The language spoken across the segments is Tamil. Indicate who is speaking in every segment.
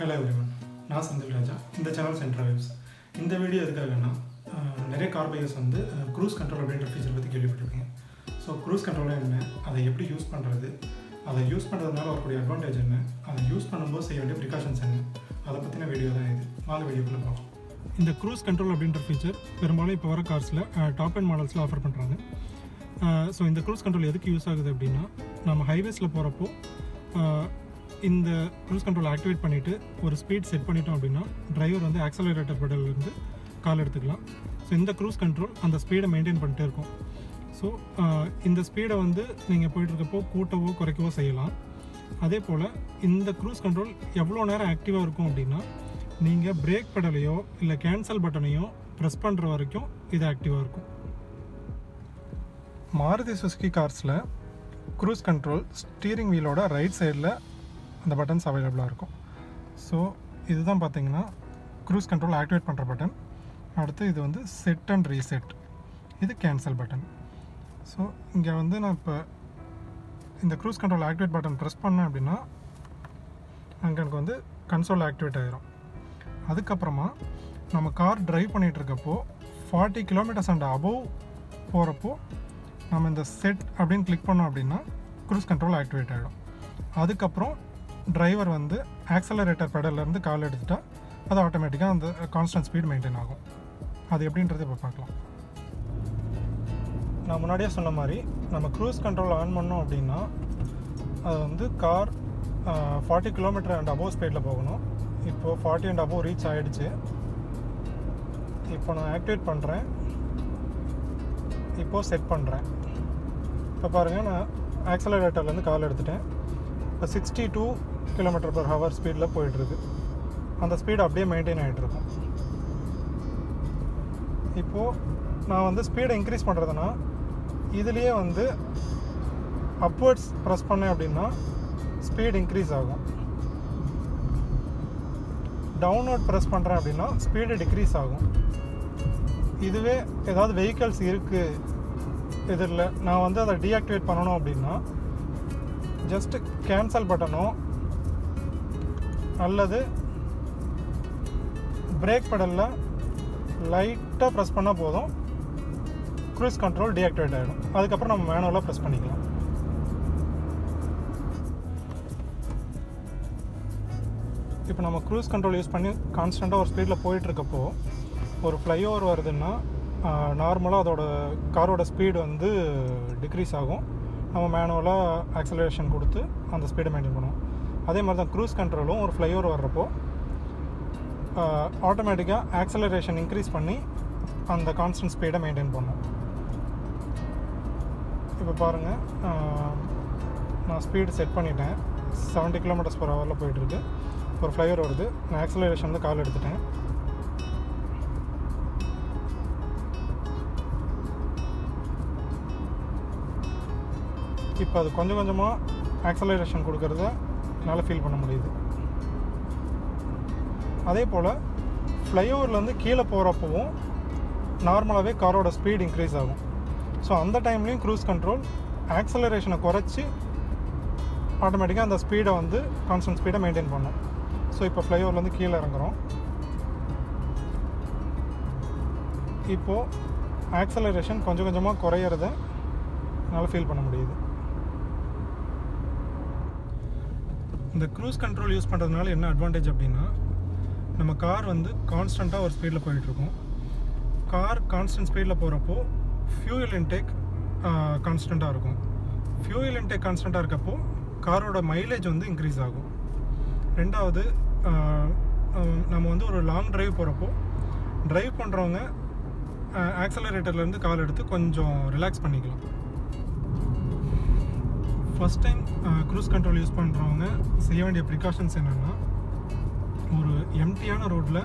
Speaker 1: ஹலோ எவ்ரிவன், நான் செந்தில் ராஜா. இந்த சேனல் சென்ட்ரா வேவ்ஸ். இந்த வீடியோ எதுக்காகன்னா, நிறைய கார் பையர்ஸ் வந்து க்ரூஸ் கண்ட்ரோல் அப்படின்ற ஃபீச்சர் பற்றி கேள்விப்பட்டிருக்கீங்க. ஸோ க்ரூஸ் கண்ட்ரோலாக என்ன, அதை எப்படி யூஸ் பண்ணுறது, அதை யூஸ் பண்ணுறதுனால வரக்கூடிய அட்வான்டேஜ் என்ன, அதை யூஸ் பண்ணும்போது செய்ய வேண்டிய ப்ரிகாஷன்ஸ் என்ன, அதை பற்றின வீடியோ தான் இது. வாங்க வீடியோக்குள்ளே பார்க்கலாம். இந்த க்ரூஸ் கண்ட்ரோல் அப்படின்ற ஃபீச்சர் பெரும்பாலும் இப்போ வர கார்ஸில் டாப் அண்ட் மாடல்ஸில் ஆஃபர் பண்ணுறாங்க. ஸோ இந்த க்ரூஸ் கண்ட்ரோல் எதுக்கு யூஸ் ஆகுது அப்படின்னா, நம்ம ஹைவேஸில் போகிறப்போ இந்த க்ரூஸ் கண்ட்ரோல் ஆக்டிவேட் பண்ணிவிட்டு ஒரு ஸ்பீட் செட் பண்ணிட்டோம் அப்படின்னா டிரைவர் வந்து ஆக்சலரேட்டர் பெடல்லேருந்து கால் எடுத்துக்கலாம். ஸோ இந்த க்ரூஸ் கண்ட்ரோல் அந்த ஸ்பீடை மெயின்டைன் பண்ணிட்டே இருக்கும். ஸோ இந்த ஸ்பீடை வந்து நீங்கள் போயிட்டுருக்கப்போ கூட்டவோ குறைக்கவோ செய்யலாம். அதே போல் இந்த க்ரூஸ் கண்ட்ரோல் எவ்வளோ நேரம் ஆக்டிவாக இருக்கும் அப்படின்னா, நீங்கள் பிரேக் பெடலையோ இல்லை கேன்சல் பட்டனையோ ப்ரெஸ் பண்ணுற வரைக்கும் இது ஆக்டிவாக இருக்கும். மாருதி சுசுகி கார்ஸில் க்ரூஸ் கண்ட்ரோல் ஸ்டீரிங் வீலோட ரைட் சைடில் அந்த பட்டன்ஸ் அவைலபிளாக இருக்கும். ஸோ இதுதான் பார்த்தீங்கன்னா க்ரூஸ் கண்ட்ரோல் ஆக்டிவேட் பண்ணுற பட்டன். அடுத்து இது வந்து செட் அண்ட் ரீசெட், இது கேன்சல் பட்டன். ஸோ இங்கே வந்து நான் இப்போ இந்த cruise control activate button press பண்ணேன் அப்படின்னா அங்கே எனக்கு வந்து கன்சோல் ஆக்டிவேட் ஆகிரும். அதுக்கப்புறமா நம்ம கார் ட்ரைவ் பண்ணிகிட்ருக்கப்போ 40 கிலோமீட்டர்ஸ் அண்ட் அபோவ் போகிறப்போ நம்ம இந்த செட் அப்படின்னு கிளிக் பண்ணோம் அப்படின்னா க்ரூஸ் கண்ட்ரோல் ஆக்டிவேட் ஆகிடும். அதுக்கப்புறம் டிரைவர் வந்து ஆக்சலரேட்டர் பெடல்லேருந்து கால் எடுத்துட்டா அது ஆட்டோமேட்டிக்காக அந்த கான்ஸ்டன்ட் ஸ்பீட் மெயின்டைன் ஆகும். அது எப்படின்றது இப்போ பார்க்கலாம். நான் முன்னாடியே சொன்ன மாதிரி நம்ம க்ரூஸ் கண்ட்ரோல் ஆன் பண்ணோம் அப்படின்னா அது வந்து கார் 40 கிலோமீட்டர் அண்ட் அபோவ் ஸ்பீடில் போகணும். இப்போது 40 அண்ட் அபோவ் ரீச் ஆகிடுச்சு. இப்போ நான் ஆக்டிவேட் பண்ணுறேன், இப்போது செட் பண்ணுறேன். இப்போ பாருங்கள், நான் ஆக்சலரேட்டர்லேருந்து கால் எடுத்துட்டேன். இப்போ 62 km/h ஸ்பீடில் போயிட்டுருக்கு. அந்த ஸ்பீடு அப்படியே மெயின்டைன் ஆகிட்டுருக்கும். இப்போது நான் வந்து ஸ்பீடை இன்க்ரீஸ் பண்ணுறதுனா இதுலேயே வந்து அப்வர்ட்ஸ் ப்ரெஸ் பண்ணேன் அப்படின்னா ஸ்பீட் இன்க்ரீஸ் ஆகும். டவுன்வர்ட் ப்ரெஸ் பண்ணுறேன் அப்படின்னா ஸ்பீடு டிக்ரீஸ் ஆகும். இதுவே ஏதாவது வெஹிக்கல்ஸ் இருக்குது இதில் நான் வந்து அதை டீஆக்டிவேட் பண்ணணும் அப்படின்னா ஜஸ்ட்டு கேன்சல் பட்டனோ அல்லது பிரேக் பெடலில் லைட்டாக ப்ரெஸ் பண்ணால் போதும், க்ரூஸ் கண்ட்ரோல் டீஆக்டிவேட் ஆகிடும். அதுக்கப்புறம் நம்ம மேனுவலாக ப்ரெஸ் பண்ணிக்கலாம். இப்போ நம்ம க்ரூஸ் கண்ட்ரோல் யூஸ் பண்ணி கான்ஸ்டண்ட்டாக ஒரு ஸ்பீடில் போயிட்டுருக்கப்போ ஒரு ஃப்ளைஓவர் வருதுன்னா நார்மலாக அதோட காரோட ஸ்பீடு வந்து டிக்ரீஸ் ஆகும். நம்ம மேனுவலாக ஆக்சலரேஷன் கொடுத்து அந்த ஸ்பீடை மெயின்டைன் பண்ணுவோம். அதே மாதிரி தான் க்ரூஸ் கண்ட்ரோலும் ஒரு ஃப்ளைஓவர் வர்றப்போ ஆட்டோமேட்டிக்காக ஆக்சலரேஷன் இன்க்ரீஸ் பண்ணி அந்த கான்ஸ்டன்ட் ஸ்பீடை மெயின்டைன் பண்ணும். இப்போ பாருங்கள், நான் ஸ்பீடு செட் பண்ணிட்டேன். 70 km/h போயிட்டுருக்கு. ஒரு ஃப்ளைஓவர் வருது, நான் ஆக்சலரேஷனில் கால் எடுத்துட்டேன். இப்போ அது கொஞ்சம் கொஞ்சமாக ஆக்சலரேஷன் கொடுக்கறத என்னால் ஃபீல் பண்ண முடியுது. அதே போல் ஃப்ளைஓவர்லேருந்து கீழே போகிறப்பவும் நார்மலாகவே காரோட ஸ்பீட் இன்க்ரீஸ் ஆகும். ஸோ அந்த டைம்லேயும் க்ரூஸ் கண்ட்ரோல் ஆக்சலரேஷனை குறைச்சி ஆட்டோமேட்டிக்காக அந்த ஸ்பீடை வந்து கான்ஸ்டன்ட் ஸ்பீடை மெயின்டைன் பண்ணும். ஸோ இப்போ ஃப்ளைஓவர்லேருந்து கீழே இறங்குறோம். இப்போது ஆக்சலரேஷன் கொஞ்சம் கொஞ்சமாக குறையிறத என்னால் ஃபீல் பண்ண முடியுது. இந்த க்ரூஸ் கண்ட்ரோல் யூஸ் பண்ணுறதுனால என்ன அட்வான்டேஜ் அப்படின்னா, நம்ம கார் வந்து கான்ஸ்டண்ட்டாக ஒரு ஸ்பீடில் போயிட்டுருக்கோம். கார் கான்ஸ்டன்ட் ஸ்பீடில் போகிறப்போ ஃபியூயல் இன்டேக் கான்ஸ்டண்ட்டாக இருக்கும். ஃபியூயல் இன்டேக் கான்ஸ்டண்ட்டாக இருக்கப்போ காரோட மைலேஜ் வந்து இன்க்ரீஸ் ஆகும். ரெண்டாவது, நம்ம வந்து ஒரு லாங் ட்ரைவ் போகிறப்போ ட்ரைவ் பண்ணுறவங்க ஆக்சலரேட்டர்லேருந்து கால் எடுத்து கொஞ்சம் ரிலாக்ஸ் பண்ணிக்கலாம். First time cruise control use பண்ணுறவங்க செய்ய வேண்டிய ப்ரிகாஷன்ஸ் என்னென்னா, ஒரு எம்டியான ரோட்டில்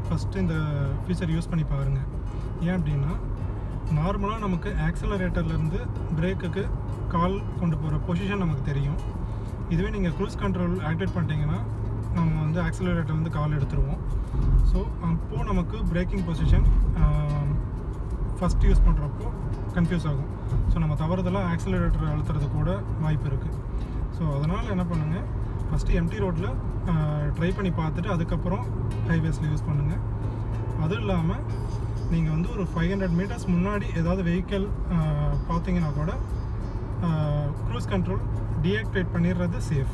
Speaker 1: ஃபஸ்ட்டு இந்த ஃபீச்சர் யூஸ் பண்ணி பாருங்கள். ஏன் அப்படின்னா, நார்மலாக நமக்கு ஆக்சலரேட்டர்லேருந்து பிரேக்குக்கு கால் கொண்டு போகிற பொசிஷன் நமக்கு தெரியும். இதுவே நீங்கள் க்ரூஸ் கண்ட்ரோல் ஆக்டிவேட் பண்ணிட்டீங்கன்னா நம்ம வந்து ஆக்சலரேட்டர்லேருந்து கால் எடுத்துருவோம். ஸோ அப்போது நமக்கு பிரேக்கிங் பொசிஷன் ஃபஸ்ட் யூஸ் பண்ணுறப்போ கன்ஃபியூஸ் ஆகும். ஸோ நம்ம தவறுதெல்லாம் ஆக்சலரேட்டர் அழுத்துறது கூட வாய்ப்பு இருக்குது. ஸோ அதனால் என்ன பண்ணுங்கள், ஃபஸ்ட்டு எம்டி ரோட்டில் ட்ரை பண்ணி பார்த்துட்டு அதுக்கப்புறம் ஹைவேஸில் யூஸ் பண்ணுங்கள். அதுவும் இல்லாமல் நீங்கள் வந்து ஒரு 500 மீட்டர்ஸ் முன்னாடி ஏதாவது வெஹிக்கிள் பார்த்தீங்கன்னா கூட க்ரூஸ் கண்ட்ரோல் டீஆக்டிவேட் பண்ணிடுறது சேஃப்.